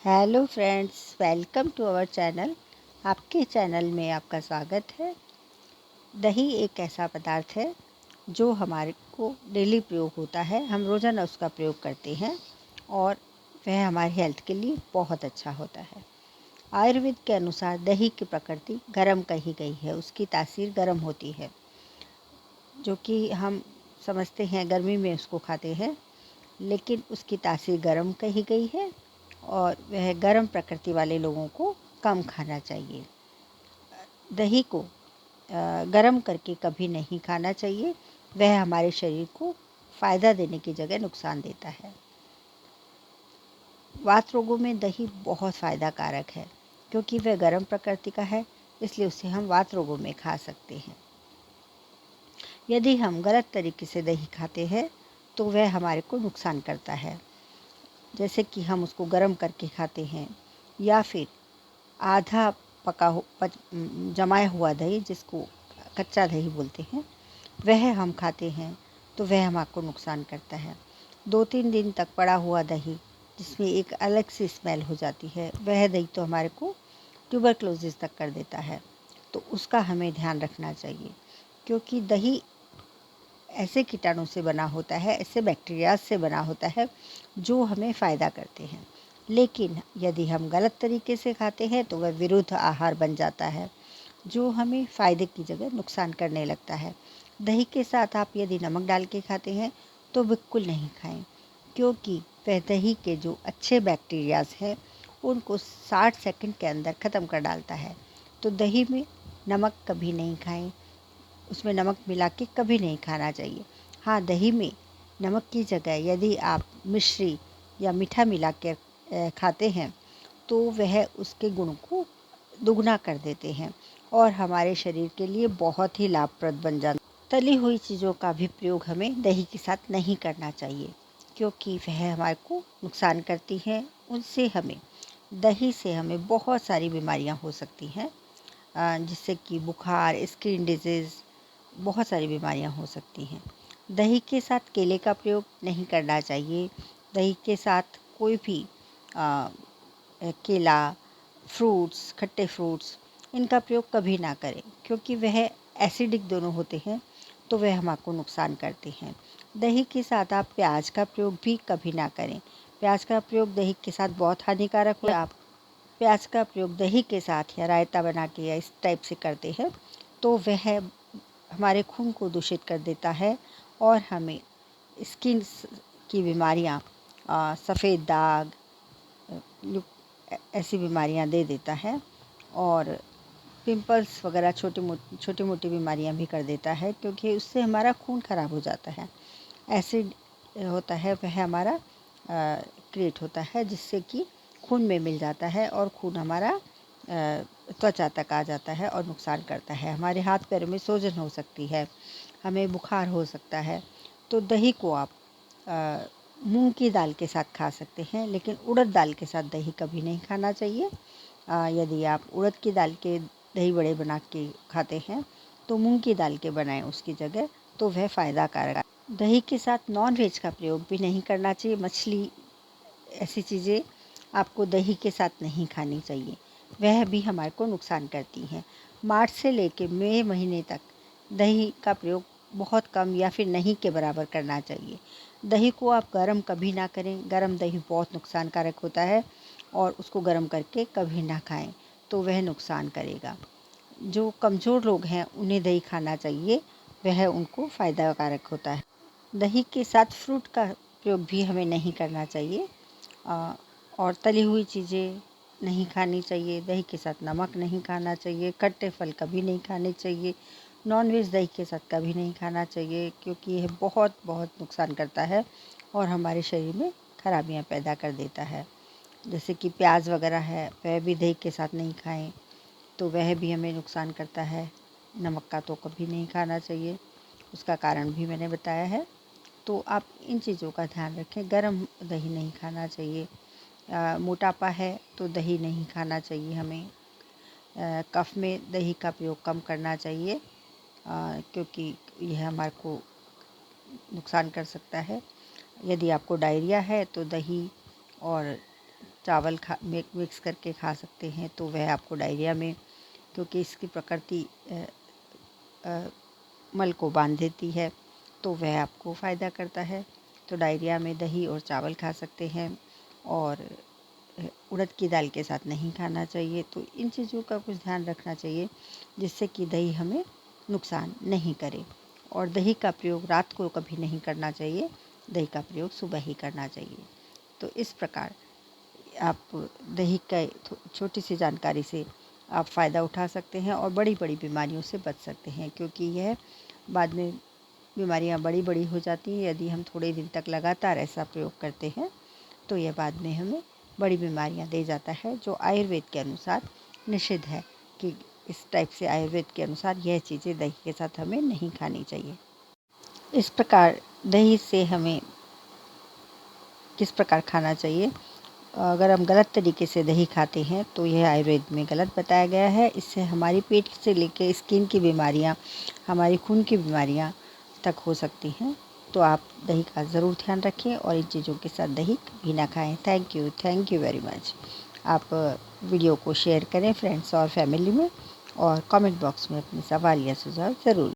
Hello friends, welcome to our channel. आपके channel में आपका स्वागत है। दही एक ऐसा पदार्थ है जो हमारे को डेली प्रयोग होता है। हम रोज़ाना उसका प्रयोग करते हैं और वह हमारी हेल्थ के लिए बहुत अच्छा होता है। आयुर्वेद के अनुसार दही की प्रकृति गर्म कही गई है। उसकी तासीर गर्म होती है, जो कि हम समझते हैं गर्मी में उसको खाते हैं, लेकिन उसकी तासीर गर्म कही गई है और वह गर्म प्रकृति वाले लोगों को कम खाना चाहिए। दही को गर्म करके कभी नहीं खाना चाहिए। वह हमारे शरीर को फ़ायदा देने की जगह नुकसान देता है। वात रोगों में दही बहुत फ़ायदा कारक है, क्योंकि वह गर्म प्रकृति का है, इसलिए उसे हम वात रोगों में खा सकते हैं। यदि हम गलत तरीके से दही खाते हैं तो वह हमारे को नुकसान करता है। जैसे कि हम उसको गर्म करके खाते हैं, या फिर आधा जमाया हुआ दही, जिसको कच्चा दही बोलते हैं, वह हम खाते हैं तो वह हमको नुकसान करता है। 2-3 दिन तक पड़ा हुआ दही, जिसमें एक अलग सी स्मेल हो जाती है, वह दही तो हमारे को ट्यूबरक्लोसिस तक कर देता है। तो उसका हमें ध्यान रखना चाहिए, क्योंकि दही ऐसे कीटाणु से बना होता है, ऐसे बैक्टीरिया से बना होता है जो हमें फ़ायदा करते हैं। लेकिन यदि हम गलत तरीके से खाते हैं तो वह विरुद्ध आहार बन जाता है, जो हमें फ़ायदे की जगह नुकसान करने लगता है। दही के साथ आप यदि नमक डाल के खाते हैं तो बिल्कुल नहीं खाएं, क्योंकि वह दही के जो अच्छे बैक्टीरियाज हैं उनको 60 सेकंड के अंदर ख़त्म कर डालता है। तो दही में नमक कभी नहीं खाएं, उसमें नमक मिला के कभी नहीं खाना चाहिए। हाँ, दही में नमक की जगह यदि आप मिश्री या मीठा मिला के खाते हैं तो वह उसके गुण को दुगना कर देते हैं और हमारे शरीर के लिए बहुत ही लाभप्रद बन जाता है। तली हुई चीज़ों का भी प्रयोग हमें दही के साथ नहीं करना चाहिए, क्योंकि वह हमारे को नुकसान करती हैं। दही से हमें बहुत सारी बीमारियां हो सकती हैं, जिससे कि बुखार, स्किन डिजीज़, बहुत सारी बीमारियां हो सकती हैं। दही के साथ केले का प्रयोग नहीं करना चाहिए। दही के साथ कोई भी केला, फ्रूट्स, खट्टे फ्रूट्स, इनका प्रयोग कभी ना करें, क्योंकि वह एसिडिक दोनों होते हैं, तो वह हमको नुकसान करते हैं। दही के साथ आप प्याज का प्रयोग भी कभी ना करें। प्याज का प्रयोग दही के साथ बहुत हानिकारक है। आप प्याज का प्रयोग दही के साथ या रायता बना के या इस टाइप से करते हैं तो वह हमारे खून को दूषित कर देता है और हमें स्किन की बीमारियां, सफ़ेद दाग, ऐसी बीमारियां दे देता है और पिंपल्स वगैरह छोटी मोटी बीमारियां भी कर देता है, क्योंकि उससे हमारा खून खराब हो जाता है। एसिड होता है वह हमारा क्रिएट होता है, जिससे कि खून में मिल जाता है और खून हमारा त्वचा तक आ जाता है और नुकसान करता है। हमारे हाथ पैरों में सूजन हो सकती है, हमें बुखार हो सकता है। तो दही को आप मूंग की दाल के साथ खा सकते हैं, लेकिन उड़द दाल के साथ दही कभी नहीं खाना चाहिए। यदि आप उड़द की दाल के दही बड़े बना के खाते हैं तो मूंग की दाल के बनाएं उसकी जगह, तो वह फ़ायदा कारक है। दही के साथ नॉन वेज का प्रयोग भी नहीं करना चाहिए। मछली, ऐसी चीज़ें आपको दही के साथ नहीं खानी चाहिए, वह भी हमारे को नुकसान करती हैं। मार्च से लेकर मई महीने तक दही का प्रयोग बहुत कम या फिर नहीं के बराबर करना चाहिए। दही को आप गर्म कभी ना करें। गर्म दही बहुत नुकसानकारक होता है और उसको गर्म करके कभी ना खाएं, तो वह नुकसान करेगा। जो कमज़ोर लोग हैं उन्हें दही खाना चाहिए, वह उनको फ़ायदा कारक होता है। दही के साथ फ्रूट का प्रयोग भी हमें नहीं करना चाहिए और तली हुई चीज़ें नहीं खानी चाहिए। दही के साथ नमक नहीं खाना चाहिए। खट्टे फल कभी नहीं खाने चाहिए। नॉन वेज दही के साथ कभी नहीं खाना चाहिए, क्योंकि यह बहुत बहुत नुकसान करता है और हमारे शरीर में खराबियां पैदा कर देता है। जैसे कि प्याज वगैरह है, वह भी दही के साथ नहीं खाएं, तो वह भी हमें नुकसान करता है। नमक का तो कभी नहीं खाना चाहिए, उसका कारण भी मैंने बताया है। तो आप इन चीज़ों का ध्यान रखें। गरम दही नहीं खाना चाहिए। मोटापा है तो दही नहीं खाना चाहिए हमें। कफ में दही का प्रयोग कम करना चाहिए, क्योंकि यह हमारे को नुकसान कर सकता है। यदि आपको डायरिया है तो दही और चावल मिक्स करके खा सकते हैं, तो वह आपको डायरिया में, क्योंकि इसकी प्रकृति मल को बांध देती है, तो वह आपको फ़ायदा करता है। तो डायरिया में दही और चावल खा सकते हैं, और उड़द की दाल के साथ नहीं खाना चाहिए। तो इन चीज़ों का कुछ ध्यान रखना चाहिए जिससे कि दही हमें नुकसान नहीं करे। और दही का प्रयोग रात को कभी नहीं करना चाहिए, दही का प्रयोग सुबह ही करना चाहिए। तो इस प्रकार आप दही का छोटी सी जानकारी से आप फ़ायदा उठा सकते हैं और बड़ी-बड़ी बीमारियों से बच सकते हैं, क्योंकि यह बाद में बीमारियां बड़ी-बड़ी हो जाती हैं यदि हम थोड़े दिन तक लगातार ऐसा प्रयोग करते हैं, तो यह बाद में हमें बड़ी बीमारियां दे जाता है, जो आयुर्वेद के अनुसार निषिद्ध है कि इस टाइप से आयुर्वेद के अनुसार यह चीज़ें दही के साथ हमें नहीं खानी चाहिए। इस प्रकार दही से हमें किस प्रकार खाना चाहिए, अगर हम गलत तरीके से दही खाते हैं तो यह आयुर्वेद में गलत बताया गया है। इससे हमारी पेट से लेकर स्किन की बीमारियां, हमारी खून की बीमारियां तक हो सकती हैं। तो आप दही का ज़रूर ध्यान रखें और इन चीज़ों के साथ दही कभी ना खाएं। Thank you very much. आप वीडियो को शेयर करें फ्रेंड्स और फैमिली में, और कमेंट बॉक्स में अपने सवाल या सुझाव ज़रूर